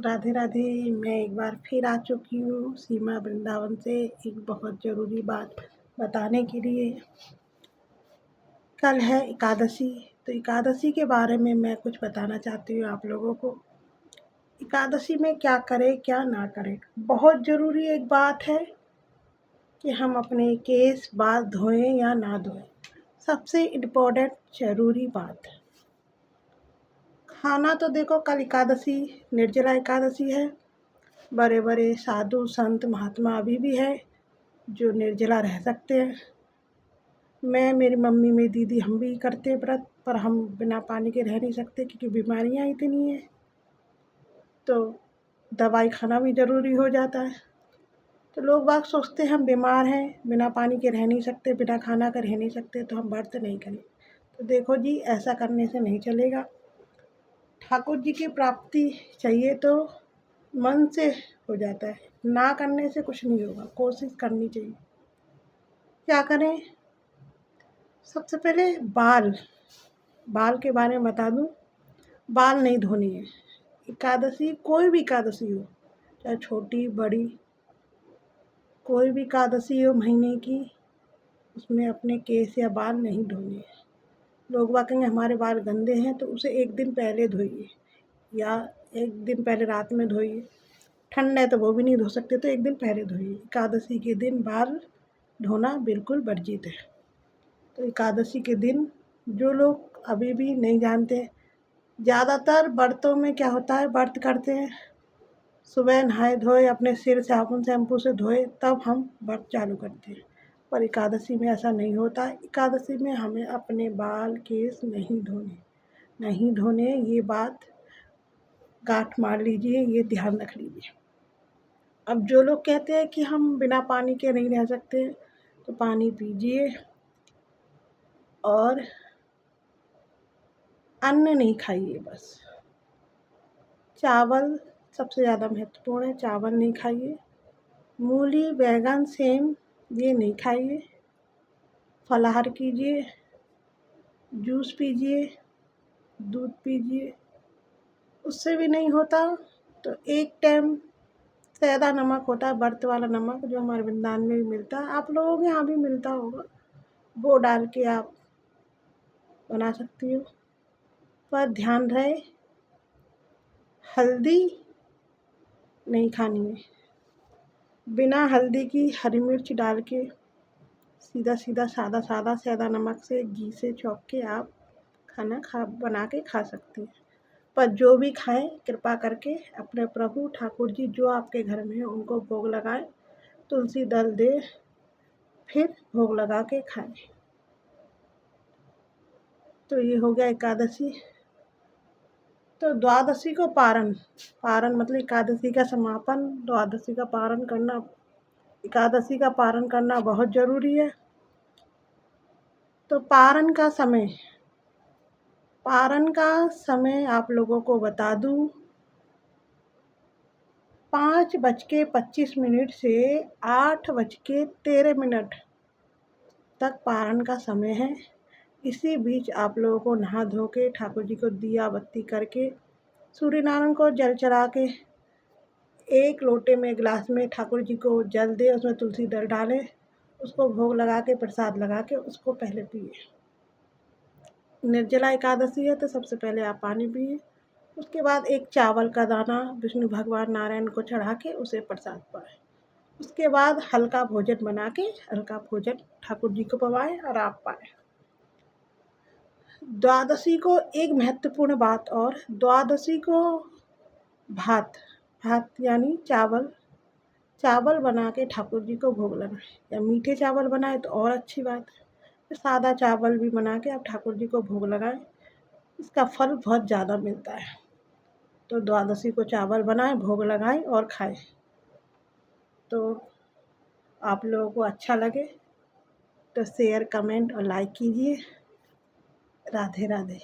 राधे राधे। मैं एक बार फिर आ चुकी हूँ सीमा वृंदावन से एक बहुत ज़रूरी बात बताने के लिए। कल है एकादशी, तो एकादशी के बारे में मैं कुछ बताना चाहती हूँ आप लोगों को। एकादशी में क्या करें क्या ना करें, बहुत ज़रूरी एक बात है कि हम अपने केस बाल धोएं या ना धोएं, सबसे इम्पोर्टेंट ज़रूरी बात है। खाना तो देखो, कल एकादशी निर्जला एकादशी है। बड़े बड़े साधु संत महात्मा अभी भी है जो निर्जला रह सकते हैं। मैं, मेरी मम्मी, मेरी दीदी, हम भी करते हैं व्रत, पर हम बिना पानी के रह नहीं सकते क्योंकि बीमारियां इतनी हैं, तो दवाई खाना भी ज़रूरी हो जाता है। तो लोग बाग सोचते हैं हम बीमार हैं, बिना पानी के रह नहीं सकते, बिना खाना के रह नहीं सकते, तो हम व्रत नहीं करें। तो देखो जी, ऐसा करने से नहीं चलेगा। ठाकुर जी की प्राप्ति चाहिए तो मन से हो जाता है, ना करने से कुछ नहीं होगा, कोशिश करनी चाहिए। क्या करें? सबसे पहले बाल के बारे में बता दूं। बाल नहीं धोने हैं। एकादशी, कोई भी एकादशी हो, चाहे छोटी बड़ी, कोई भी एकादशी हो महीने की, उसमें अपने केस या बाल नहीं धोने हैं। लोग कहेंगे हमारे बाल गंदे हैं, तो उसे एक दिन पहले धोइए या एक दिन पहले रात में धोइए। ठंड है तो वो भी नहीं धो सकते, तो एक दिन पहले धोइए। एकादशी के दिन बाल धोना बिल्कुल वर्जित है। तो एकादशी के दिन जो लोग अभी भी नहीं जानते, ज़्यादातर व्रतों में क्या होता है, व्रत करते हैं, सुबह नहाए धोए अपने सिर साबुन शैम्पू से धोए तब हम व्रत चालू करते हैं। पर एकादशी में ऐसा नहीं होता। एकादशी में हमें अपने बाल केस नहीं धोने, ये बात गांठ मार लीजिए, ये ध्यान रख लीजिए। अब जो लोग कहते हैं कि हम बिना पानी के नहीं रह सकते, तो पानी पीजिए और अन्न नहीं खाइए। बस चावल सबसे ज़्यादा महत्वपूर्ण है, चावल नहीं खाइए। मूली, बैंगन, सेम ये नहीं खाइए। फलाहार कीजिए, जूस पीजिए, दूध पीजिए। उससे भी नहीं होता तो एक टाइम सैदा नमक होता है, व्रत वाला नमक, जो हमारे वृंदावन में भी मिलता है, आप लोगों के यहाँ भी मिलता होगा, वो डाल के आप बना सकती हो। पर ध्यान रहे, हल्दी नहीं खानी है। बिना हल्दी की हरी मिर्च डाल के सीधा सादा सैदा नमक से घी से छौंक के आप खाना बना के खा सकते हैं। पर जो भी खाएं, कृपा करके अपने प्रभु ठाकुर जी जो आपके घर में है उनको भोग लगाएं, तुलसी दल दे, फिर भोग लगा के खाएं। तो ये हो गया एकादशी। तो द्वादशी को पारण मतलब एकादशी का समापन, द्वादशी का पारण करना, एकादशी का पारण करना बहुत ज़रूरी है। तो पारण का समय आप लोगों को बता दूं, 5:25 से 8:13 तक पारण का समय है। इसी बीच आप लोगों को नहा धो के ठाकुर जी को दिया बत्ती करके, सूर्य नारायण को जल चढ़ा के, एक लोटे में गिलास में ठाकुर जी को जल दे, उसमें तुलसी दल डालें, उसको भोग लगा के प्रसाद लगा के उसको पहले पिए। निर्जला एकादशी है तो सबसे पहले आप पानी पिए, उसके बाद एक चावल का दाना विष्णु भगवान नारायण को चढ़ा के उसे प्रसाद पाए। उसके बाद हल्का भोजन बना के हल्का भोजन ठाकुर जी को पवाएं और आप पाएं। द्वादशी को एक महत्वपूर्ण बात और, द्वादशी को भात यानी चावल बना के ठाकुर जी को भोग लगाएं, या मीठे चावल बनाए तो और अच्छी बात है। सादा चावल भी बना के आप ठाकुर जी को भोग लगाएं, इसका फल बहुत ज़्यादा मिलता है। तो द्वादशी को चावल बनाएं, भोग लगाएं और खाएं। तो आप लोगों को अच्छा लगे तो शेयर, कमेंट और लाइक कीजिए। राधे राधे।